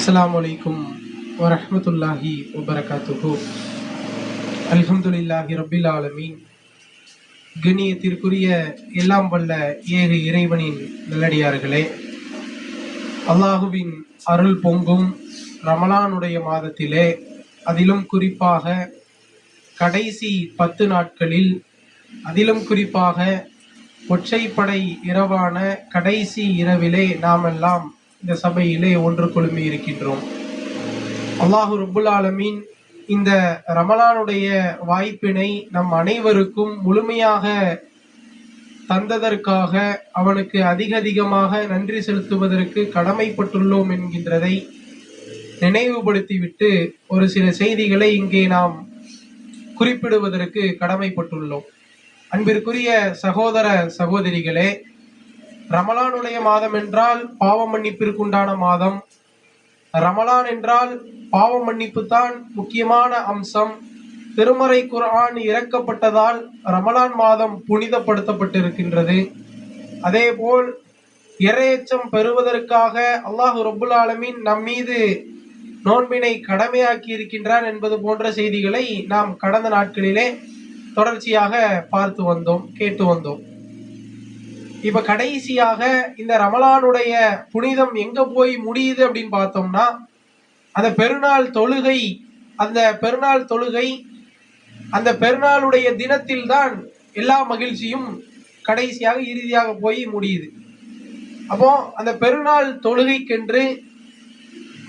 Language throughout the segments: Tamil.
அஸ்ஸலாமு அலைக்கும் வரஹ்மத்துல்லாஹி வபரகாத்துஹு. அல்ஹம்துலில்லாஹி ரப்பில் ஆலமீன். கண்ணியத்திற்குரிய எல்லாம் வல்ல ஏக இறைவனின் நல்லடியார்களே, அல்லாஹுவின் அருள் பொங்கும் ரமலானுடைய மாதத்திலே, அதிலும் குறிப்பாக கடைசி 10 நாட்களில், அதிலும் குறிப்பாக ஒற்றைப்படை இரவான கடைசி இரவிலே நாமெல்லாம் இந்த சபையிலே ஒன்று குழுமி இருக்கின்றோம். அல்லாஹு ரப்புல் ஆலமீன் இந்த ரமலானுடைய வாய்ப்பினை நம் அனைவருக்கும் முழுமையாக தந்ததற்காக அவனுக்கு அதிகமாக நன்றி செலுத்துவதற்கு கடமைப்பட்டுள்ளோம் என்கின்றதை நினைவுபடுத்திவிட்டு ஒரு சில செய்திகளை இங்கே நாம் குறிப்பிடுவதற்கு கடமைப்பட்டுள்ளோம். அன்பிற்குரிய சகோதர சகோதரிகளே, ரமலானுடைய மாதம் என்றால் பாவ மன்னிப்பிற்குண்டான மாதம். ரமலான் என்றால் பாவ மன்னிப்பு தான் முக்கியமான அம்சம். திருமறை குர்ஆன் இறக்கப்பட்டதால் ரமலான் மாதம் புனிதப்படுத்தப்பட்டிருக்கின்றது. அதேபோல் இறையச்சம் பெறுவதற்காக அல்லாஹ் ரப்புல் ஆலமீன் நம் மீது நோன்பினை கடமையாக்கி இருக்கின்றான் என்பது போன்ற செய்திகளை நாம் கடந்த நாட்களிலே தொடர்ச்சியாக பார்த்து வந்தோம், கேட்டு வந்தோம். இப்ப கடைசியாக இந்த ரமலானுடைய புனிதம் எங்க போய் முடியுது அப்படின்னு பார்த்தோம்னா, அந்த பெருநாள் தொழுகை, அந்த பெருநாளுடைய தினத்தில் தான் எல்லா மகிழ்ச்சியும் கடைசியாக இறுதியாக போய் முடியுது. அப்போ அந்த பெருநாள் தொழுகைக்கென்று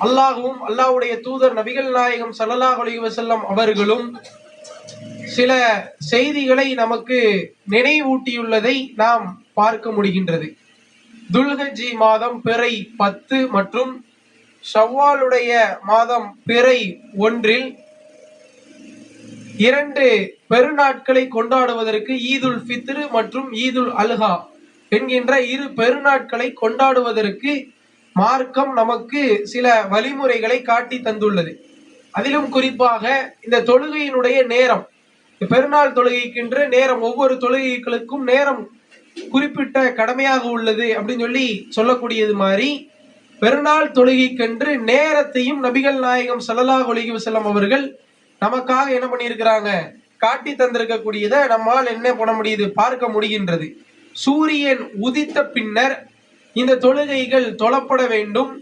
அல்லாஹ்வும் அல்லாஹ்வுடைய தூதர் நபிகள் நாயகம் ஸல்லல்லாஹு அலைஹி வஸல்லம் அவர்களும் சில செய்திகளை நமக்கு நினைவூட்டியுள்ளதை நாம் பார்க்க முடிகின்றது. துல்ஹஜ்ஜி மாதம் பிறை 10 மற்றும் ஷவ்வாலுடைய மாதம் பிறை 1 2 பெருநாட்களை கொண்டாடுவதற்கு ஈதுல் ஃபித்ர் மற்றும் ஈதுல் அல்ஹா என்கின்ற 2 பெருநாட்களை கொண்டாடுவதற்கு மார்க்கம் நமக்கு சில வழிமுறைகளை காட்டி தந்துள்ளது. அதிலும் குறிப்பாக இந்த தொழுகையினுடைய நேரம், பெருநாள் தொழுகைக்கென்று நேரம், ஒவ்வொரு தொழுகைகளுக்கும் நேரம் குறிப்பிட்ட கடமையாக உள்ளது அப்படின்னு சொல்லக்கூடியது மாதிரி, பெருநாள் தொழுகைக்கென்று நேரத்தையும் நபிகள் நாயகம் ஸல்லல்லாஹு அலைஹி வஸல்லம் அவர்கள் நமக்காக என்ன பண்ணியிருக்கிறாங்க, காட்டி தந்திருக்கக்கூடியதை நம்மால் என்ன பண்ண முடியுது, பார்க்க முடிகின்றது. சூரியன் உதித்த பின்னர் இந்த தொழுகைகள் தொழப்பட வேண்டும்.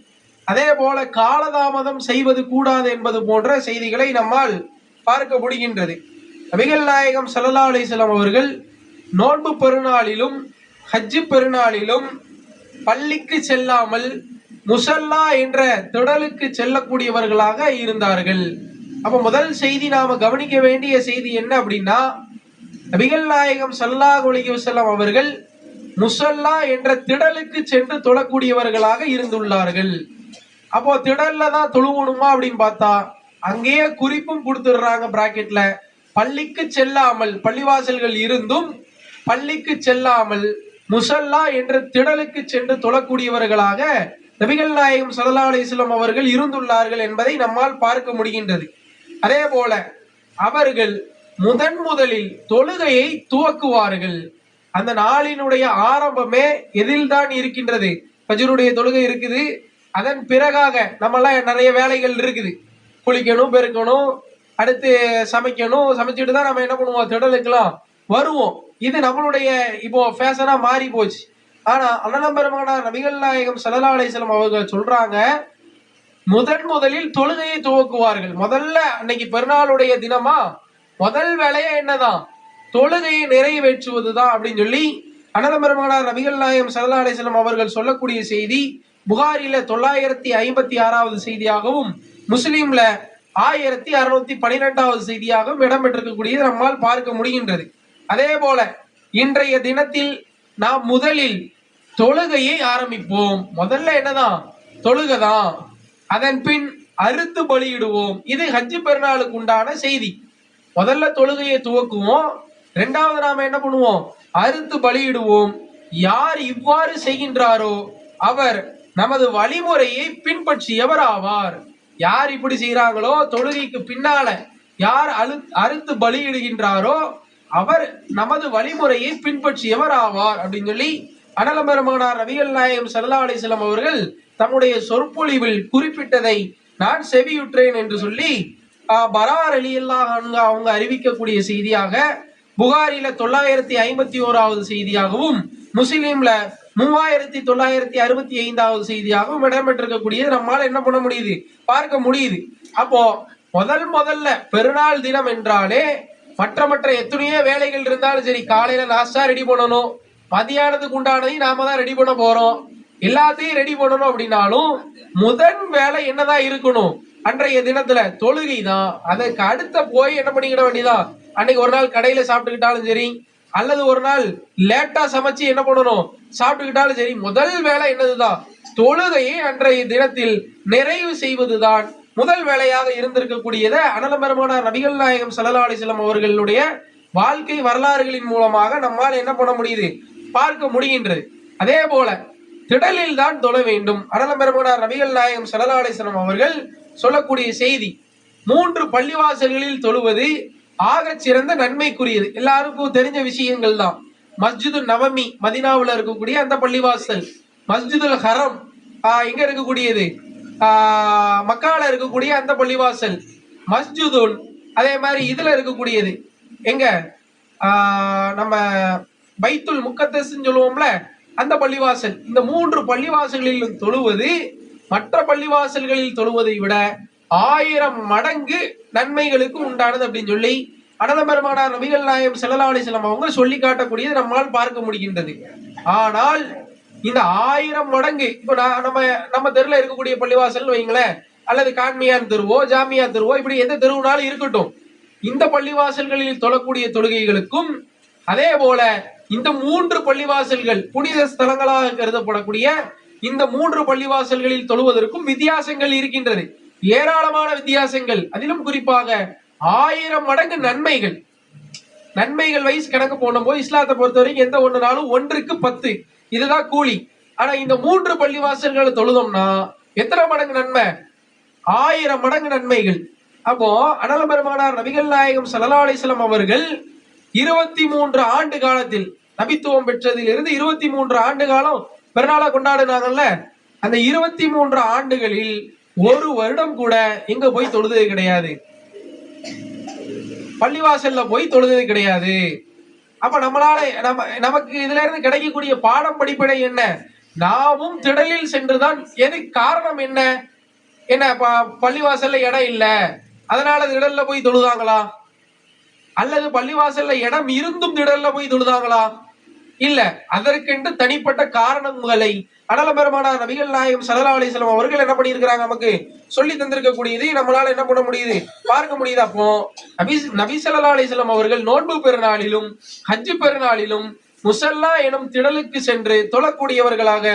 அதே போல காலதாமதம் செய்வது கூடாது என்பது போன்ற செய்திகளை நம்மால் பார்க்க முடிகின்றது. நபிகள் நாயகம் ஸல்லல்லாஹு அலைஹி வஸல்லம் அவர்கள் நோன்பு பெருநாளிலும் ஹஜ்ஜு பெருநாளிலும் பள்ளிக்கு செல்லாமல் முசல்லா என்ற திடலுக்கு செல்லக்கூடியவர்களாக இருந்தார்கள். அப்ப முதல் செய்தி நாம கவனிக்க வேண்டிய செய்தி என்ன அப்படின்னா, நபிகள் நாயகம் ஸல்லல்லாஹு அலைஹி வஸல்லம் அவர்கள் முசல்லா என்ற திடலுக்கு சென்று தொழக்கூடியவர்களாக இருந்துள்ளார்கள். அப்போ திடல்ல தான் தொழுவணுமா அப்படின்னு பார்த்தா, அங்கேயே குறிப்பும் கொடுத்துடுறாங்க பிராக்கெட்ல, பள்ளிக்கு செல்லாமல், பள்ளிவாசல்கள் இருந்தும் பள்ளிக்கு செல்லாமல் முசல்லா என்ற திடலுக்கு சென்று தொழக்கூடியவர்களாக நபிகள் நாயகம் ஸல்லல்லாஹு அலைஹி வஸல்லம் அவர்கள் இருந்துள்ளார்கள் என்பதை நம்மால் பார்க்க முடிகின்றது. அதே போல அவர்கள் முதலில் தொழுகையை துவக்குவார்கள். அந்த நாளினுடைய ஆரம்பமே எதில் தான் இருக்கின்றது, ஃபஜ்ருடைய தொழுகை இருக்குது. அதன் பிறகாக நம்மெல்லாம் நிறைய வேலைகள் இருக்குது, குளிக்கணும், பெருக்கணும், அடுத்து சமைக்கணும், சமைச்சிட்டு தான் நம்ம என்ன பண்ணுவோம், திடலுக்கெல்லாம் வருவோம். இது நம்மளுடைய இப்போ ஃபேஷனா மாறி போச்சு. ஆனா அண்ணலம் பெருமானார் நபிகள் நாயகம் ஸல்லல்லாஹு அலைஹி வஸல்லம் அவர்கள் சொல்றாங்க, முதலில் தொழுகையை துவக்குவார்கள். முதல்ல அன்னைக்கு பெருநாளுடைய தினமா, முதல் வேலையே என்னதான், தொழுகையை நிறைவேற்றுவதுதான் அப்படின்னு சொல்லி அண்ணலம் பெருமானார் நபிகள் நாயகம் ஸல்லல்லாஹு அலைஹி வஸல்லம் அவர்கள் சொல்லக்கூடிய செய்தி புகாரில 956வது செய்தியாகவும் முஸ்லிம்ல 1612வது செய்தியாகவும் இடம்பெற்றிருக்கக்கூடியது நம்மால் பார்க்க முடிகின்றது. அதே போல இன்றைய தினத்தில் நாம் முதலில் தொழுகையை ஆரம்பிப்போம். முதல்ல என்னதான், தொழுகைதான். அதன் பின் அறுத்து பலியிடுவோம். இது ஹஜ்ஜு பெருநாளுக்கு உண்டான செய்தி. முதல்ல தொழுகையை துவக்குவோம், இரண்டாவது நாம என்ன பண்ணுவோம், அறுத்து பலியிடுவோம். யார் இவ்வாறு செய்கின்றாரோ அவர் நமது வழிமுறையை பின்பற்றியவர் ஆவார். யார் இப்படி செய்யறாங்களோ, தொழுகைக்கு பின்னால யார் அறுத்து பலியிடுகின்றாரோ அவர் நமது வழிமுறையை பின்பற்றியவர் ஆவார் அப்படின்னு சொல்லி அனலம் பெருமானார் நபிகள் நாயகம் ஸல்லல்லாஹு அலைஹி வஸல்லம் அவர்கள் தம்முடைய சொற்பொழிவில் குறிப்பிட்டதை நான் செவியுற்றேன் என்று சொல்லி பரார் ரலியல்லாஹு அன்ஹு அவங்க அறிவிக்கக்கூடிய செய்தியாக புகாரில 951வது செய்தியாகவும் முஸ்லிம்ல 3965வது செய்தியாகவும் இடம்பெற்றிருக்கக்கூடியது நம்மால என்ன பண்ண முடியுது, பார்க்க முடியுது. அப்போ முதல்ல பெருநாள் தினம் என்றாலே மற்ற எத்தனையோ வேலைகள் இருந்தாலும் சரி, காலையில நாஸ்டா ரெடி பண்ணணும், மதியானத்துக்கு உண்டானதையும் நாம தான் ரெடி பண்ண போறோம், எல்லாத்தையும் ரெடி பண்ணணும். அப்படின்னாலும் முதன் வேலை என்னதான் இருக்கணும், அன்றைய தினத்துல தொழுகை தான். அதற்கு அடுத்த போய் என்ன பண்ணிக்கிட வேண்டியதான், அன்னைக்கு ஒரு நாள் கடையில சாப்பிட்டுக்கிட்டாலும் சரி, அல்லது ஒரு நாள் லேட்டா சமைச்சு என்ன பண்ணணும் சாப்பிட்டுக்கிட்டாலும் சரி, முதல் வேலை என்னதுதான், தொழுகையை அன்றைய தினத்தில் நிறைவு செய்வதுதான் முதல் வேலையாக இருந்திருக்கக்கூடியத அனலம் பெருமானார் நபிகள் நாயகம் ஸல்லல்லாஹு அலைஹி வஸல்லம் அவர்களுடைய வாழ்க்கை வரலாறுகளின் மூலமாக நம்மால் என்ன பண்ண முடியுது, பார்க்க முடிகின்றது. அதே போல திடலில் தான் தொழ வேண்டும். அனலம் பெருமானார் நபிகள் நாயகம் ஸல்லல்லாஹு அலைஹி வஸல்லம் அவர்கள் சொல்லக்கூடிய செய்தி, 3 பள்ளிவாசல்களில் தொழுவது ஆக சிறந்த நன்மைக்குரியது. எல்லாருக்கும் தெரிஞ்ச விஷயங்கள் தான். மஸ்ஜிது நபவி மதீனாவுல இருக்கக்கூடிய அந்த பள்ளிவாசல், மஸ்ஜிதுல் ஹரம் இங்க இருக்கக்கூடியது, மக்கால இருக்கக்கூடிய அந்த பள்ளிவாசல், மஸ்ஜிதுல் அதே மாதிரி இதுல இருக்கக்கூடியது எங்க நம்ம பைத்துல் முக்கத்தஸ் சொல்லுவோம்ல அந்த பள்ளிவாசல். இந்த 3 பள்ளிவாசல்களில் தொழுவது மற்ற பள்ளிவாசல்களில் தொழுவதை விட 1000 மடங்கு நன்மைகளுக்கு உண்டானது அப்படின்னு சொல்லி அனலம் பெருமானார் நபிகள் நாயகம் ஸல்லல்லாஹு அலைஹி வஸல்லம் அவங்க சொல்லி காட்டக்கூடியது நம்மால் பார்க்க முடிகின்றது. ஆனால் இந்த 1000 மடங்கு இப்போ நம்ம தெருல இருக்கக்கூடிய பள்ளிவாசல் வைங்களேன், அல்லது கான்மியான் தெருவோ ஜாமியா தெருவோ இப்படி எந்த தெருவுனாலும் இருக்கட்டும், இந்த பள்ளிவாசல்களில் தொழக்கூடிய தொழுகைகளுக்கும் அதே போல இந்த 3 பள்ளிவாசல்கள் புனித ஸ்தலங்களாக கருதப்படக்கூடிய இந்த 3 பள்ளிவாசல்களில் தொழுவதற்கும் வித்தியாசங்கள் இருக்கின்றது, ஏராளமான வித்தியாசங்கள். அதிலும் குறிப்பாக 1000 மடங்கு நன்மைகள் வைஸ் கணக்கு போடும் போது இஸ்லாத்தை பொறுத்தவரைக்கும் எந்த ஒண்ணுனாலும் 1க்கு 10 இதுதான் கூலி. ஆனா இந்த 3 பள்ளிவாசல்களை தொழுதோம்னா எத்தனை மடங்கு நன்மை, 1000 மடங்கு நன்மைகள். அப்போ அனலம் பெருமானார் நபிகள் நாயகம் ஸல்லல்லாஹு அலைஹி வஸல்லம் அவர்கள் 23 ஆண்டு காலத்தில் நபித்துவம் பெற்றதில் இருந்து 23 ஆண்டு காலம் பெருநாளா கொண்டாடுனாங்கல்ல, அந்த 23 ஆண்டுகளில் ஒரு வருடம் கூட எங்க போய் தொழுதது கிடையாது, பள்ளிவாசல்ல போய் தொழுதது கிடையாது. அப்ப நம்மளால நமக்கு இதுல இருந்து கிடைக்கக்கூடிய பாடம் படிப்படை என்ன, நாமும் திடலில் சென்றுதான். எது காரணம் என்ன, பள்ளிவாசல்ல இடம் இல்ல அதனால திடல்ல போய் தொழுதாங்களா, அல்லது பள்ளிவாசல்ல இடம் இருந்தும் திடல்ல போய் தொழுதாங்களா? இல்ல, அதற்கென்று தனிப்பட்ட காரணங்களை அனலம் பெருமானார் நபிகள் நாயகம் ஸல்லல்லாஹு அலைஹி வஸல்லம் அவர்கள் என்ன பண்ணியிருக்கிறாங்க, நமக்கு சொல்லி தந்திருக்கக்கூடியது நம்மளால என்ன பண்ண முடியுது, பார்க்க முடியுது. அப்போ நபி ஸல்லல்லாஹு அலைஹி வஸல்லம் அவர்கள் நோன்பு பெருநாளிலும் ஹஜ் பெருநாளிலும் முஸல்லா எனும் திடலுக்கு சென்று தொழக்கூடியவர்களாக,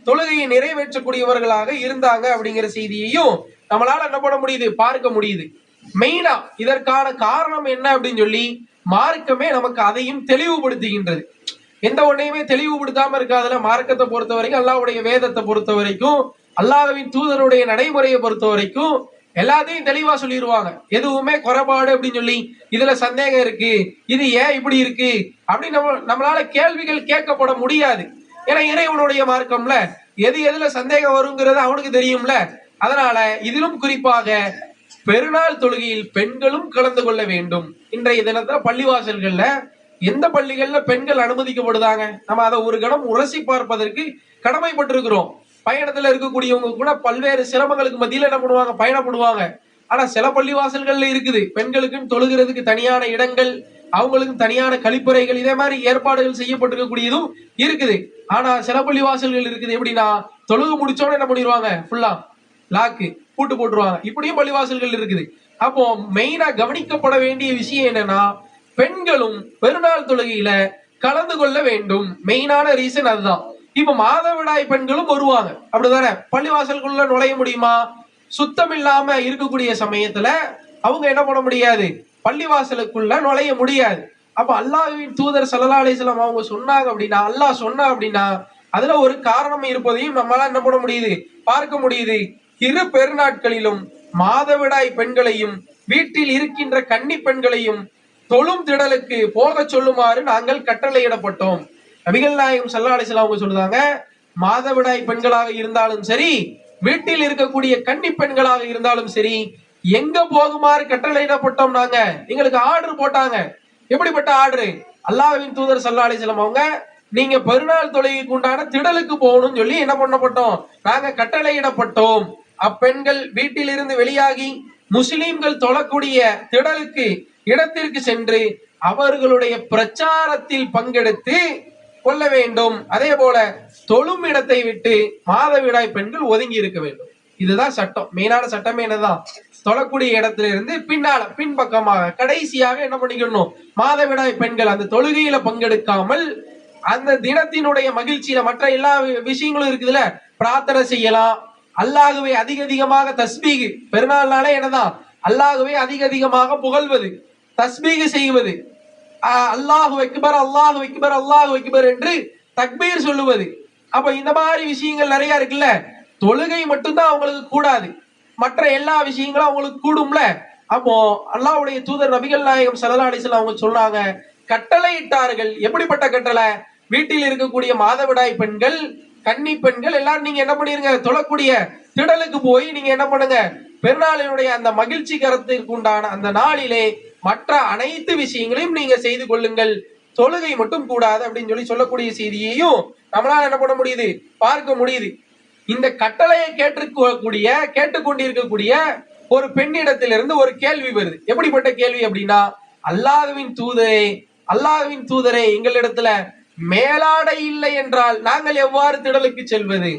தொழுகையை நிறைவேற்றக்கூடியவர்களாக இருந்தாங்க அப்படிங்கிற செய்தியையும் நம்மளால என்ன பண்ண முடியுது, பார்க்க முடியுது. மெயினா இதற்கான காரணம் என்ன அப்படின்னு சொல்லி மார்க்கமே நமக்கு அதையும் தெளிவுபடுத்துகின்றது. எந்த ஒன்றையுமே தெளிவுபடுத்தாம இருக்காதுல. மார்க்கத்தை பொறுத்த வரைக்கும், அல்லாஹ்வுடைய வேதத்தை பொறுத்த வரைக்கும், அல்லாஹ்வின் தூதருடைய நடைமுறையை பொறுத்த வரைக்கும் எல்லாத்தையும் தெளிவா சொல்லிடுவாங்க. எதுவுமே குறைபாடு அப்படின்னு சொல்லி இதுல சந்தேகம் இருக்கு, இது ஏன் இப்படி இருக்கு அப்படின்னு நம்மளால கேள்விகள் கேட்கப்பட முடியாது. ஏன்னா இறைவனுடைய மார்க்கம்ல எதுல சந்தேகம் வருங்கிறது அவனுக்கு தெரியும்ல. அதனால இதிலும் குறிப்பாக பெருநாள் தொழுகையில் பெண்களும் கலந்து கொள்ள வேண்டும். இன்றைய தினத்துல பள்ளிவாசல்கள்ல எந்த பள்ளிகள்ல பெண்கள் அனுமதிக்கப்படுதாங்க, நம்ம அதை ஒரு கணம் உரசி பார்ப்பதற்கு கடமைப்பட்டிருக்கிறோம். பயணத்துல இருக்கக்கூடியவங்க கூட பல்வேறு சிரமங்களுக்கு மத்தியில என்ன பண்ணுவாங்க, பயணப்படுவாங்க. ஆனா சில பள்ளிவாசல்கள்ல இருக்குது பெண்களுக்குன்னு தொழுகிறதுக்கு தனியான இடங்கள், அவங்களுக்கும் தனியான கழிப்பறைகள், இதே மாதிரி ஏற்பாடுகள் செய்யப்பட்டிருக்கக்கூடியதும் இருக்குது. ஆனா சில பள்ளிவாசல்கள் இருக்குது எப்படின்னா, தொழுகு முடிச்சோட என்ன பண்ணிடுவாங்க, ஃபுல்லா லாக்கு பூட்டு போட்டுருவாங்க. இப்படியும் பள்ளிவாசல்கள் இருக்குது. அப்போ மெயினா கவனிக்கப்பட வேண்டிய விஷயம் என்னன்னா, பெண்களும் பெருநாள் தொழுகையில கலந்து கொள்ள வேண்டும். மெயினான ரீசன் அதுதான். இப்ப மாதவிடாய் பெண்களும் வருவாங்க, அப்படிதானே? பள்ளிவாசலுக்குள்ள நுழைய முடியுமா? சுத்தம் இல்லாம இருக்கக்கூடிய சமயத்துல அவங்க என்ன பண்ண முடியாது, பள்ளிவாசலுக்குள்ள நுழைய முடியாது. அப்ப அல்லாஹ்வின் தூதர் ஸல்லல்லாஹு அலைஹி வஸல்லம் அவங்க சொன்னாங்க அப்படின்னா, அல்லாஹ் சொன்னா அப்படின்னா அதுல ஒரு காரணம் இருப்பதையும் நம்மளால என்ன பண்ண முடியுது, பார்க்க முடியுது. இரு பெருநாட்களிலும் மாதவிடாய் பெண்களையும் வீட்டில் இருக்கின்ற கன்னி பெண்களையும் தொழும் திடலுக்கு போக சொல்லுமாறு நாங்கள் கட்டளையிடப்பட்டோம். நபிகள் நாயகம் ஸல்லல்லாஹு அலைஹி வஸல்லம் அவங்க சொல்றாங்க, மாதவிடாய் பெண்களாக இருந்தாலும் சரி, வீட்டில் இருக்கக்கூடிய கன்னி பெண்களாக இருந்தாலும் சரி, எங்க போகுமாறு கட்டளையிடப்பட்டோம். நாங்க எங்களுக்கு ஆர்டர் போட்டாங்க. எப்படிப்பட்ட ஆர்டர்? அல்லாஹ்வின் தூதர் ஸல்லல்லாஹு அலைஹி வஸல்லம் அவங்க, நீங்க பெருநாள் தொழுகைக்கு உண்டான திடலுக்கு போகணும்னு சொல்லி என்ன பண்ணப்பட்டோம், நாங்க கட்டளையிடப்பட்டோம். அப்பெண்கள் வீட்டிலிருந்து வெளியாகி முஸ்லிம்கள் தொழக்கூடிய திடலுக்கு இடத்திற்கு சென்று அவர்களுடைய பிரச்சாரத்தில் பங்கெடுத்து கொள்ள வேண்டும். அதே போல தொழும் இடத்தை விட்டு மாதவிடாய் பெண்கள் ஒதுங்கி இருக்க வேண்டும். இதுதான் சட்டம். மெயினான சட்டமே என்னதான், தொழக்கூடிய இடத்துல இருந்து பின்னால பின்பக்கமாக கடைசியாக என்ன பண்ணிக்கணும், மாதவிடாய் பெண்கள் அந்த தொழுகையில பங்கெடுக்காமல் அந்த தினத்தினுடைய மகிழ்ச்சியில மற்ற எல்லா விஷயங்களும் இருக்குதுல, பிரார்த்தனை செய்யலாம், அல்லாஹ்வை அதிக அதிகமாக தஸ்பீக், பெருநாள்னாலே என்னதான் அல்லாஹ்வை அதிக அதிகமாக புகழ்வது, தஸ்பீக் செய்வது, அல்லாஹு அக்பர் அல்லாஹு அக்பர் அல்லாஹு அக்பர் என்று தக்பீர் சொல்லுவது. அப்ப இந்த மாதிரி விஷயங்கள் நிறைய இருக்குல்ல. தொழுகை மட்டும்தான் அவங்களுக்கு கூடாது, மற்ற எல்லா விஷயங்களும் அவங்களுக்கு கூடும்ல. அப்போ அல்லாஹ்வுடைய தூதர் நபிகள் நாயகம் ஸல்லல்லாஹு அலைஹி வஸல்லம் அவங்க சொன்னாங்க, கட்டளை இட்டார்கள். எப்படிப்பட்ட கட்டளை? வீட்டில் இருக்கக்கூடிய மாதவிடாய் பெண்கள், கன்னி பெண்கள் எல்லாரும் நீங்க என்ன பண்ணிருங்க, தொழக்கூடிய திடலுக்கு போய் நீங்க என்ன பண்ணுங்க, பெருநாளினுடைய அந்த மகிழ்ச்சி கரத்திற்கு உண்டான அந்த நாளிலே மற்ற அனைத்து விஷயங்களையும் நீங்க செய்து கொள்ளுங்கள், தொழுகை மட்டும் கூடாது அப்படின்னு சொல்லக்கூடிய செய்தியையும் நம்மளால என்ன பண்ண முடியுது, பார்க்க முடியுது. இந்த கட்டளையை கேட்டுக்கொண்டிருக்கக்கூடிய ஒரு பெண்ணிடத்திலிருந்து ஒரு கேள்வி வருது. எப்படிப்பட்ட கேள்வி அப்படின்னா, அல்லாஹ்வின் தூதரே எங்களிடத்துல மேலாடை இல்லை என்றால் நாங்கள் எவ்வாறு திடலுக்கு செல்வது?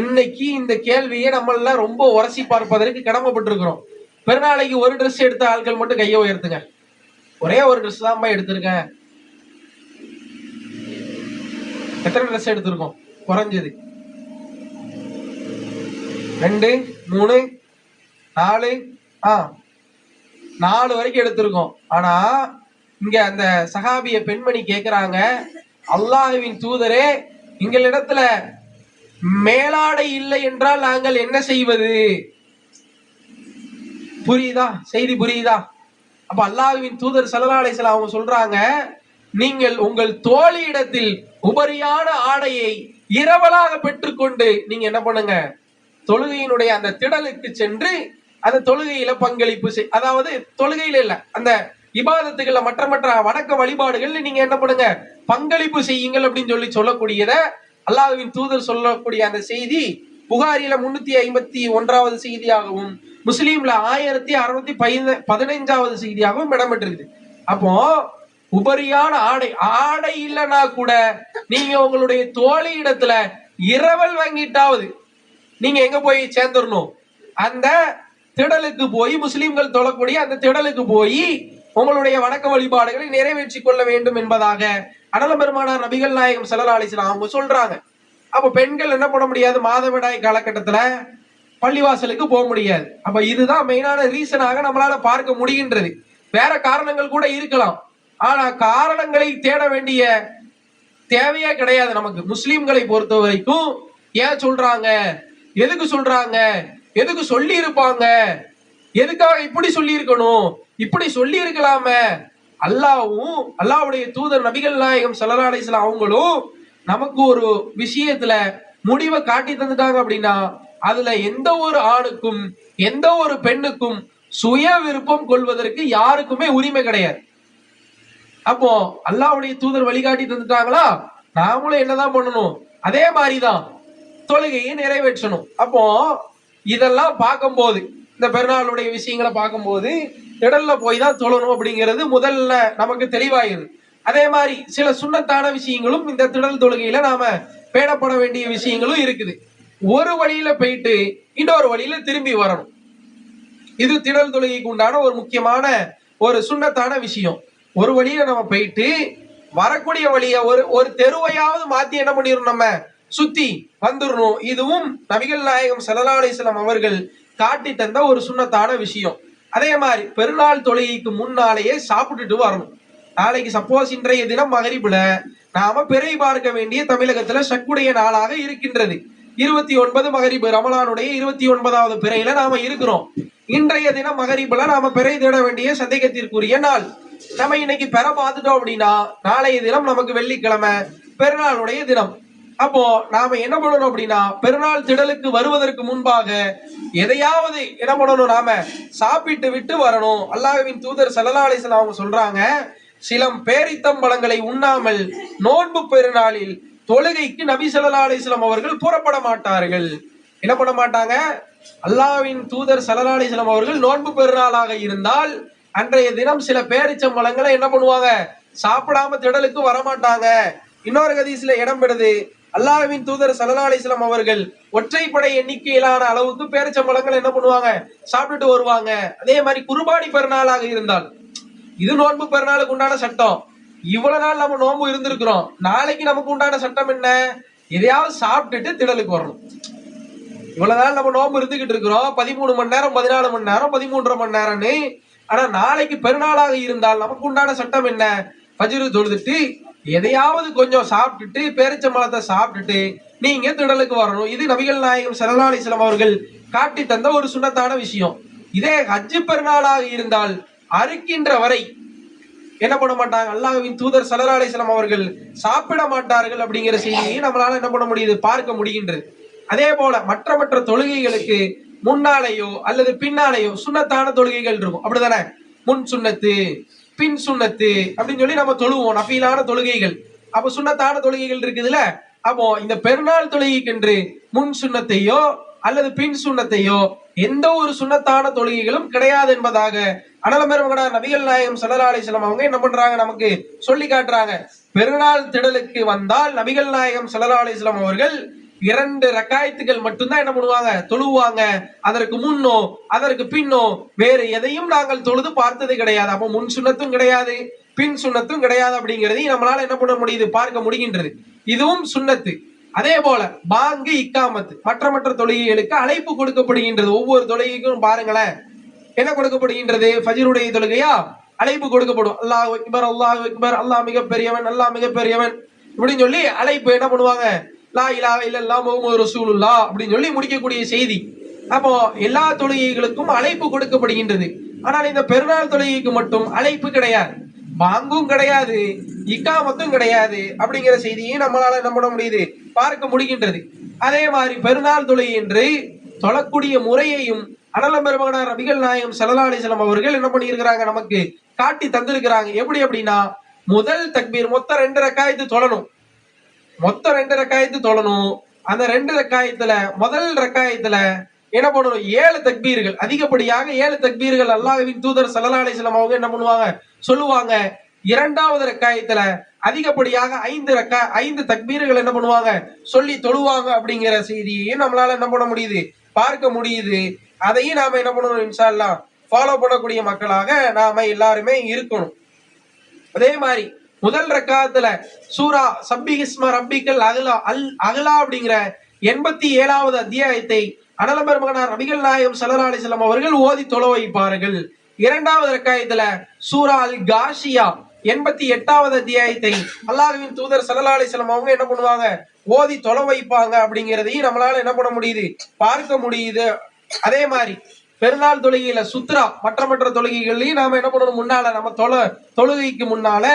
இன்னைக்கு இந்த கேள்வியை நம்மள ரொம்ப உரசி பார்ப்பதற்கு கடமைப்பட்டிருக்கிறோம். பெருநாளைக்கு ஒரு ட்ரெஸ் எடுத்த ஆட்கள் மட்டும் கையை உயர்த்துங்க. ஒரே ஒரு ட்ரெஸ் தான் எடுத்திருக்கேன். எத்தனை ட்ரெஸ் எடுத்திருக்கோம்? குறைஞ்சது 2 3 4 4 வரைக்கும் எடுத்திருக்கோம். ஆனா இங்க அந்த சஹாபிய பெண்மணி கேக்குறாங்க, அல்லாஹ்வின் தூதரே எங்களிடத்துல மேலாடை இல்லை என்றால் நாங்கள் என்ன செய்வது? புரியுதா? செய்தி புரியுதா? அப்ப அல்லாஹ்வின் தூதர் ஸல்லல்லாஹு அலைஹி வஸல்லம் அவங்க சொல்றாங்க, நீங்கள் உங்கள் தோழியிடத்தில் உபரியான ஆடையை இரவலாக பெற்றுக்கொண்டு நீங்க என்ன பண்ணுங்க, தொழுகையினுடைய அந்த திடலுக்கு சென்று அந்த தொழுகையில பங்களிப்பு அதாவது தொழுகையில இல்ல, அந்த இபாதத்துகள்ல மற்ற வணக்க வழிபாடுகள் நீங்க என்ன பண்ணுங்க, பங்களிப்பு செய்யுங்கள் அப்படின்னு சொல்லக்கூடியத அல்லாஹ்வின் தூதர் சொல்லக்கூடிய அந்த செய்தி புகாரில 351வது செய்தியாகவும் முஸ்லீம்ல 1615வது செய்தியாகவும் இடம்பெற்றிருக்கு. அப்போ உபரியான ஆடை இல்லைன்னா கூட நீங்க உங்களுடைய தோழி இடத்துல இரவல் வாங்கிட்டாவது நீங்க எங்க போய் சேர்ந்துடணும், அந்த திடலுக்கு போய், முஸ்லிம்கள் தொழக்கூடிய அந்த திடலுக்கு போய் உங்களுடைய வணக்க வழிபாடுகளை நிறைவேற்றி கொள்ள வேண்டும் என்பதாக அனல பெருமானார் நபிகள் நாயகம் ஸல்லல்லாஹு அலைஹி வஸல்லம் அவங்க சொல்றாங்க. அப்ப பெண்கள் என்ன பண்ண முடியாது, மாதவிடாய் காலகட்டத்துல பள்ளிவாசலுக்கு போக முடியாது. அப்ப இதுதான் மெயினான ரீசனாக நம்மளால பார்க்க முடிகின்றது. வேற காரணங்கள் கூட இருக்கலாம், ஆனா காரணங்களை தேட வேண்டிய தேவையே கிடையாது நமக்கு. முஸ்லிம்களை பொறுத்த வரைக்கும் ஏன் சொல்றாங்க, எதுக்கு சொல்றாங்க, எதுக்கு சொல்லி இருப்பாங்க, எதுக்காக இப்படி சொல்லி இருக்கணும், இப்படி சொல்லி இருக்கலாமே. அல்லாஹ்வுடைய தூதர் நபிகள் நாயகம் ஸல்லல்லாஹு அலைஹி வஸல்லம் அவங்களும் நமக்கு ஒரு விஷயத்துல முடிவை காட்டி தந்துட்டாங்க அப்படின்னா, அதுல எந்த ஒரு ஆணுக்கும் எந்த ஒரு பெண்ணுக்கும் சுய விருப்பம் கொள்வதற்கு யாருக்குமே உரிமை கிடையாது. அப்போ அல்லாஹ்வுடைய தூதர் வழிகாட்டி தந்துட்டாங்களா, நாமளும் என்னதான் பண்ணணும், அதே மாதிரிதான் தொழுகையை நிறைவேற்றணும். அப்போ இதெல்லாம் பார்க்கும்போது, இந்த பெருநாளுடைய விஷயங்களை பார்க்கும்போது திடல்ல போய் தான் தொழணும் அப்படிங்கிறது முதல்ல நமக்கு தெளிவாயிருது. அதே மாதிரி சில சுன்னத்தான விஷயங்களும் இந்த திடல் தொழுகையில நாம பேணப்பட வேண்டிய விஷயங்களும் இருக்குது. ஒரு வழியில போயிட்டு இன்னொரு வழியில திரும்பி வரணும். இது திடல் தொழுகைக்கு உண்டான ஒரு முக்கியமான ஒரு சுன்னத்தான விஷயம். ஒரு வழியில நம்ம போயிட்டு வரக்கூடிய வழிய ஒரு தெருவையாவது மாத்தி என்ன பண்ணிடணும், நம்ம சுத்தி வந்துடணும். இதுவும் நபிகள் நாயகம் ஸல்லல்லாஹு அலைஹி வஸல்லம் அவர்கள் காட்டி தந்த ஒரு சுன்னத்தான விஷயம். அதே மாதிரி பெருநாள் தொழுகைக்கு முன்னாலேயே சாப்பிட்டுட்டு வரணும். நாளைக்கு சப்போஸ் இன்றைய தினம் மகரிபுல நாம பிறை பார்க்க வேண்டிய தமிழகத்துல சக்குடைய நாளாக இருக்கின்றது. 29 மகரிபு, ரமலானுடைய 29வது பிறையில நாம இருக்கிறோம். இன்றைய தினம் மகரிபுல நாம பிறை தேட வேண்டிய சந்தேகத்திற்குரிய நாள். நம்ம இன்னைக்கு பெற பார்த்துட்டோம் அப்படின்னா நாளைய தினம் நமக்கு வெள்ளிக்கிழமை பெருநாளுடைய தினம். அப்போ நாம என்ன பண்ணணும் அப்படின்னா, பெருநாள் திடலுக்கு வருவதற்கு முன்பாக எதையாவது என்ன பண்ணணும், நாம சாப்பிட்டு விட்டு வரணும். அல்லாஹ்வின் தூதர் ஸல்லல்லாஹு அலைஹி வஸல்லம் அவங்க சொல்றாங்க, சிலம் பேரித்தம்பழங்களை உண்ணாமல் நோன்பு பெருநாளில் தொழுகைக்கு நபி ஸல்லல்லாஹு அலைஹி வஸல்லம் அவர்கள் புறப்பட மாட்டார்கள். என்ன பண்ண மாட்டாங்க? அல்லாஹ்வின் தூதர் ஸல்லல்லாஹு அலைஹி வஸல்லம் அவர்கள் நோன்பு பெருநாளாக இருந்தால் அன்றைய தினம் சில பேரிச்சம்பழங்களை என்ன பண்ணுவாங்க, சாப்பிடாம திடலுக்கு வரமாட்டாங்க. இன்னொரு ஹதீஸ்ல இடம்பெறுது, அல்லாஹ்வின் தூதர் ஸல்லல்லாஹு அலைஹி வஸல்லம் அவர்கள் ஒற்றைப்படை எண்ணிக்கையிலான அளவுக்கு பேரிச்சம்பழங்கள் என்ன பண்ணுவாங்க, சாப்பிட்டுட்டு வருவாங்க. அதே மாதிரி குர்பானி பெருநாளாக இருந்தால், இது நோன்பு பெருநாளுக்கு உண்டான சட்டம். இவ்வளவு நாள் நம்ம நோன்பு இருந்திருக்கிறோம், நாளைக்கு நமக்கு உண்டான சட்டம் என்ன, எதையாவது சாப்பிட்டுட்டு திடலுக்கு வரணும். இவ்வளவு நாள் நம்ம நோன்பு இருந்துகிட்டு இருக்கிறோம், 13 மணி நேரம், 14 மணி நேரம், 13.5 மணி நேரம்னு. ஆனா நாளைக்கு பெருநாளாக இருந்தால் நமக்கு உண்டான சட்டம் என்ன, ஃபஜ்ர் தொழுதுட்டு எதையாவது கொஞ்சம் சாப்பிட்டுட்டு பேரிச்சம்பழத்தை சாப்பிட்டுட்டு நீங்க திடலுக்கு வரணும். இது நபிகள் நாயகம் ஸல்லல்லாஹு அலைஹி வஸல்லம் அவர்கள் காட்டி தந்த ஒரு சுன்னத்தான விஷயம். இதே ஹஜ் பெருநாளாக இருந்தால் அறுக்கின்ற வரை என்ன பண்ண மாட்டாங்க, அல்லாஹ்வின் தூதர் ஸல்லல்லாஹு அலைஹி வஸல்லம் அவர்கள் சாப்பிட மாட்டார்கள் அப்படிங்கிற செய்தியை நம்மளால என்ன பண்ண முடியுது, பார்க்க முடிகின்றது. அதே போல மற்ற தொழுகைகளுக்கு முன்னாலேயோ அல்லது பின்னாலேயோ சுன்னத்தான தொழுகைகள் இருக்கும், அப்படிதானே? முன் சுன்னத்து பின் சுன்னத்து அப்படின்னு சொல்லி நம்ம தொழுவோம், நஃபீலான தொழுகைகள். அப்ப சுன்னத்தான தொழுகைகள் இருக்குதுல்ல. அப்போ இந்த பெருநாள் தொழுகைக்கென்று முன் சுன்னத்தையோ அல்லது பின் சுன்னத்தையோ எந்த ஒரு சுன்னத்தான தொழுகைகளும் கிடையாது என்பதாக அனலமேர் நபிகள் நாயகம் ஸல்லல்லாஹு அலைஹி வஸல்லம் அவங்க என்ன பண்றாங்க, நமக்கு சொல்லி காட்டுறாங்க. பெருநாள் திடலுக்கு வந்தால் நபிகள் நாயகம் ஸல்லல்லாஹு அலைஹி வஸல்லம் அவர்கள் 2 ரக்காயத்துகள் மட்டும்தான் என்ன பண்ணுவாங்க, தொழுவாங்க. அதற்கு முன்னோ அதற்கு பின்னோ வேறு எதையும் நாங்கள் தொழுது பார்த்தது கிடையாது. அப்போ முன் சுன்னத்தும் கிடையாது, பின் சுன்னத்தும் கிடையாது அப்படிங்கிறதையும் நம்மளால என்ன பண்ண முடியுது, பார்க்க முடிகின்றது. இதுவும் சுன்னத்து. அதே போல பாங்கு, இக்காமத்து மற்ற தொழுகைகளுக்கு அழைப்பு கொடுக்கப்படுகின்றது. ஒவ்வொரு தொழுகைக்கும் பாருங்களேன் என்ன கொடுக்கப்படுகின்றது, ஃபஜ்ருடைய தொழுகையா அழைப்பு கொடுக்கப்படும். அல்லாஹ் அக்பர், அல்லாஹ் அக்பர், அல்லாஹ் மிகப்பெரியவன், அல்லாஹ் மிகப்பெரியவன் இப்படின்னு சொல்லி அழைப்பு என்ன பண்ணுவாங்க, லா இலாஹ இல்லல்லாஹ் முஹம்மது ரசூலுல்லாஹ் அப்படின்னு சொல்லி முடிக்கக்கூடிய செய்தி. அப்போ எல்லா தொழுகைகளுக்கும் அழைப்பு கொடுக்கப்படுகின்றது. ஆனால் இந்த பெருநாள் தொழுகைக்கு மட்டும் அழைப்பு கிடையாது, பாங்கும் கிடையாது, இக்காமத்தும் கிடையாது அப்படிங்கிற செய்தியை நம்மளால என்ன பண்ண முடியுது, பார்க்க முடிகின்றது. அதே மாதிரி பெருநாள் தொழுகை என்று தொழக்கூடிய முறையையும் அனலம் பெருமகனார் நபிகள் நாயகம் ஸல்லல்லாஹு அலைஹி வஸல்லம் அவர்கள் என்ன பண்ணியிருக்கிறாங்க, நமக்கு காட்டி தந்திருக்கிறாங்க. எப்படி அப்படின்னா, முதல் தக்பீர் மொத்தம் 2 ரக்காயத்து தொழணும். மொத்தம் 2 ரக்காயத்து தொழணும். அந்த 2 ரக்காயத்துல முதல் ரக்காயத்துல என்ன பண்ணணும், 7 தக்பீர்கள், அதிகப்படியாக 7 தக்பீர்கள் அல்லாஹ்வின் தூதர் ஸல்லல்லாஹு அலைஹி வஸல்லம் அவங்க என்ன பண்ணுவாங்க, சொல்லுவாங்க. இரண்டாவது ரக்காயத்துல அதிகப்படியாக 5 தக்பீர்கள் என்ன பண்ணுவாங்க, சொல்லி தொழுவாங்க அப்படிங்கிற செய்தியை நம்மளால என்ன பண்ண முடியுது, பார்க்க முடியுது. அதையும் நாம என்ன பண்ணணும், இன்ஷா அல்லாஹ் ஃபாலோ பண்ணக்கூடிய மக்களாக நாம எல்லாருமே இருக்கணும். அதே மாதிரி முதல் ரக்காத்துல சூரா சப்பிஹிஸ்ம ரப்பிக்கல் அகலா அப்படிங்கிற 87வது அத்தியாயத்தை அனலம் பெருமகனார் நபிகள் நாயகம் ஸல்லல்லாஹு அலைஹி வஸல்லம் அவர்கள் ஓதி தொழ வைப்பார்கள். இரண்டாவது ரக்காயத்துல சூரா அல் காஷியா 88வது அத்தியாயத்தை அல்லாஹ்வின் தூதர் ஸல்லல்லாஹு அலைஹி வஸல்லம் அவங்க என்ன பண்ணுவாங்க, ஓதி தொழ வைப்பாங்க அப்படிங்கிறதையும் நம்மளால என்ன பண்ண முடியுது, பார்க்க முடியுது. அதே மாதிரி பெருநாள் தொழுகையில சுத்ரா மற்ற தொழுகைகள்லயும் நாம என்ன பண்ணணும், முன்னால நம்ம தொழுகைக்கு முன்னால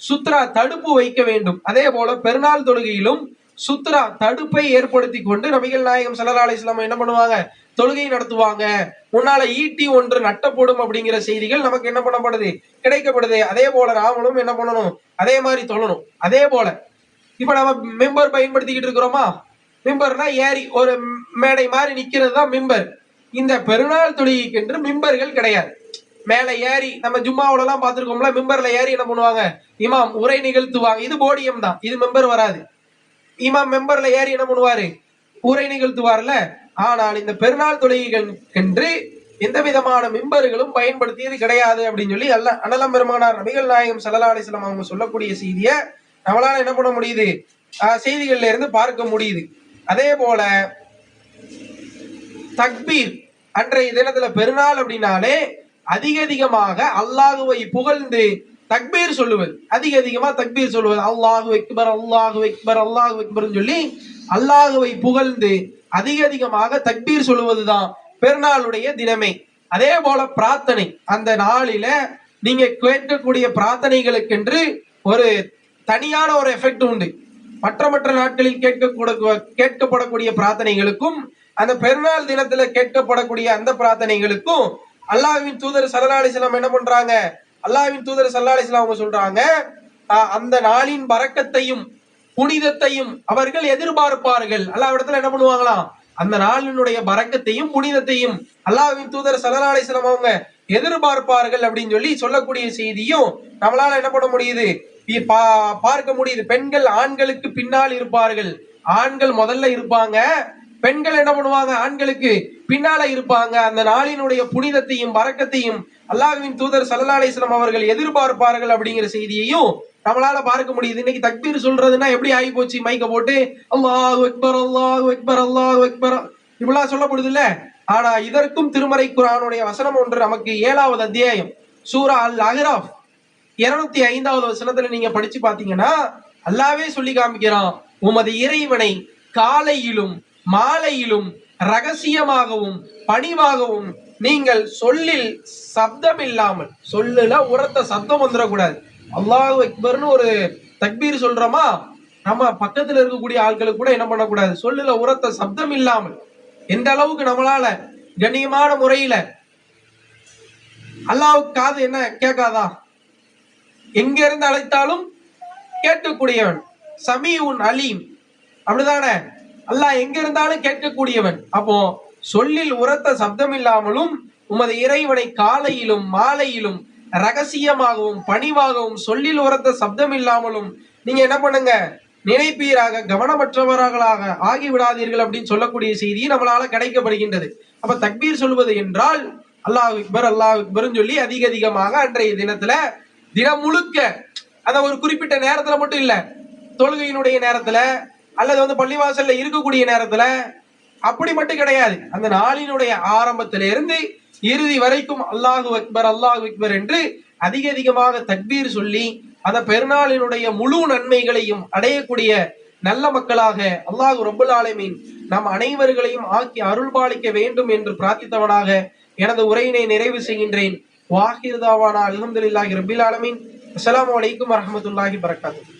சுத்ரா தடுப்பு வைக்க வேண்டும். அதே போல பெருநாள் தொழுகையிலும் சுத்ரா தடுப்பை ஏற்படுத்தி கொண்டு நபிகள் நாயகம் ஸல்லல்லாஹு அலைஹி வஸல்லம் என்ன பண்ணுவாங்க, தொழுகை நடத்துவாங்க. முன்னால ஈட்டி ஒன்று நட்டப்படும் அப்படிங்கிற செய்திகள் நமக்கு என்ன பண்ணப்படுது, கிடைக்கப்படுது. அதே போல நாமளும் என்ன பண்ணணும், அதே மாதிரி தொழணும். அதே போல இப்ப நம்ம மெம்பர் பயன்படுத்திக்கிட்டு இருக்கிறோமா, மிம்பர்னா ஏறி ஒரு மேடை மாதிரி நிக்கிறது தான் மிம்பர். இந்த பெருநாள் தொழுகைக்கு என்று மிம்பர்கள் கிடையாது. மேல ஏறி நம்ம ஜும்மாவுல எல்லாம் பார்த்திருக்கோம்ல, மிம்பர்ல ஏறி என்ன பண்ணுவாங்க, இமாம் உரை நிகழ்த்துவாங்க. இது போடியம் தான், இது மெம்பர் வராது. இமாம் மெம்பர்ல ஏறி என்ன பண்ணுவாரு, உரை நிகழ்த்துவார்ல. ஆனால் இந்த பெருநாள் தொழுகைகள் என்று எந்த விதமான மிம்பர்களும் பயன்படுத்தியது கிடையாது அப்படின்னு சொல்லி அனலம் பெருமானார் நபிகள் நாயகம் ஸல்லல்லாஹு அலைஹி வஸல்லம் அவங்க சொல்லக்கூடிய செய்தியை நம்மளால என்ன பண்ண முடியுது, செய்திகள்ல இருந்து பார்க்க முடியுது. அதே போல தக்பீர் அன்றைய தினத்துல பெருநாள் அப்படின்னாலே அதிகமாக அல்லாஹுவை புகழ்ந்து தக்பீர் சொல்லுவது, அதிகமா தக்பீர் சொல்லுவது, அல்லாஹு அக்பர் அல்லாஹு அக்பர் அல்லாஹு அக்பர்னு சொல்லி அல்லாஹுவை புகழ்ந்து அதிகமாக தக்பீர் சொல்லுவதுதான் பெருநாளுடைய தினமே. அதே போல பிரார்த்தனை, அந்த நாளில நீங்க கேட்கக்கூடிய பிரார்த்தனைகளுக்கென்று ஒரு தனியான ஒரு எஃபெக்ட் உண்டு. மற்ற நாட்களில் கேட்கப்படக்கூடிய பிரார்த்தனைகளுக்கும் அந்த பெருநாள் தினத்துல கேட்கப்படக்கூடிய அந்த பிரார்த்தனைகளுக்கும் அல்லாஹ்வின் தூதர் ஸல்லல்லாஹு அலைஹி வஸல்லம் என்ன பண்றாங்க? அல்லாஹ்வின் தூதர் ஸல்லல்லாஹு அலைஹி வஸல்லம் அவங்க சொல்றாங்க, அந்த நாளின் பரக்கத்தையும் புனிதத்தையும் அவர்கள் எதிர்பார்ப்பார்கள். அல்லாஹ்விடத்துல என்ன பண்ணுவாங்களாம்? அந்த நாளினுடைய பரக்கத்தையும் புனிதத்தையும் அல்லாஹ்வின் தூதர் ஸல்லல்லாஹு அலைஹி வஸல்லம் அவங்க எதிர்பார்ப்பார்கள் அப்படின்னு சொல்லி சொல்லக்கூடிய செய்தியும் நம்மளால என்ன பண்ண முடியுது, பார்க்க முடியுது. பெண்கள் ஆண்களுக்கு பின்னால் இருப்பார்கள். ஆண்கள் முதல்ல இருப்பாங்க, பெண்கள் என்ன பண்ணுவாங்க? ஆண்களுக்கு பின்னால இருப்பாங்க. அந்த நாளினுடைய புனிதத்தையும் பரக்கத்தையும் அல்லாஹ்வின் தூதர் ஸல்லல்லாஹு அலைஹி வஸல்லம் அவர்கள் எதிர்பார்ப்பார்கள் அப்படிங்கிற செய்தியையும் நம்மளால பார்க்க முடியுது. இன்னைக்கு தக்பீர் சொல்றதுன்னா எப்படி ஆகி போச்சு? மைக்க போட்டு அல்லாஹு அக்பர் அல்லாஹு அக்பர் அல்லாஹு அக்பர் இப்படிலாம் சொல்லப்படுது இல்ல. ஆனா இதற்கும் திருமறை குர்ஆனுடைய வசனம் ஒன்று நமக்கு 7வது அத்தியாயம் சூரா அல் அஹ்ராஃப் 205வது வசனத்துல நீங்க படிச்சு பாத்தீங்கன்னா அல்லாஹ்வே சொல்லி காமிக்கிறான், உமது இறைவனை காலையிலும் மாலையிலும் ரகசியமாகவும் பணிவாகவும் நீங்கள் சொல்லில் சப்தம் இல்லாமல், சொல்லுல உரத்த சத்தம் வந்துடக்கூடாது. அல்லாஹு அக்பர்னு ஒரு தக்பீர் சொல்றோமா, நம்ம பக்கத்துல இருக்கக்கூடிய ஆட்களுக்கு கூட என்ன பண்ணக்கூடாது, சொல்லுல உரத்த சப்தம் இல்லாமல். எந்த அளவுக்கு நம்மளால கண்ணியமான முறையில அல்லாஹ்வுக்கு காது என்ன கேட்காதா? எங்க இருந்து அழைத்தாலும் கேட்கக்கூடியவன், சமீஉன் அலீம், அப்படிதானே? அல்லாஹ் எங்க இருந்தாலும் கேட்கக்கூடியவன். அப்போ சொல்லில் உரத்த சப்தம் இல்லாமலும் உமது இறைவனை காலையிலும் மாலையிலும் ரகசியமாகவும் பணிவாகவும் சொல்லில் உரத்த சப்தம் இல்லாமலும் நீங்க என்ன பண்ணுங்க, நினைப்பீராக, கவனமற்றவர்களாக ஆகிவிடாதீர்கள் அப்படின்னு சொல்லக்கூடிய செய்தி நம்மளால கிடைக்கப்படுகின்றது. அப்ப தக்பீர் சொல்வது என்றால் அல்லாஹ் அக்பர் அல்லாஹ் அக்பர்னு சொல்லி அதிகமாக அன்றைய தினத்துல தினம் முழுக்க, அந்த ஒரு குறிப்பிட்ட நேரத்துல மட்டும் இல்ல, தொழுகையினுடைய நேரத்துல அல்லது பள்ளிவாசல்ல இருக்கக்கூடிய நேரத்துல அப்படி மட்டும் கிடையாது. அந்த நாளினுடைய ஆரம்பத்தில இருந்து இறுதி வரைக்கும் அல்லாஹு அக்பர் என்று அதிகமாக தக்பீர் சொல்லி அந்த பெருநாளினுடைய முழு நன்மைகளையும் அடையக்கூடிய நல்ல மக்களாக அல்லாஹ் ரப்புல் ஆலமீன் நம் அனைவர்களையும் ஆக்கி அருள்பாலிக்க வேண்டும் என்று பிரார்த்தித்தவனாக எனது உரையினை நிறைவு செய்கின்றேன். வாஹிர் தாவானா அல்ஹம்துலில்லாஹி ரப்பில் ஆலமீன். அஸ்ஸலாமு அலைக்கும் வரஹ்மத்துல்லாஹி வபரகாத்துஹு.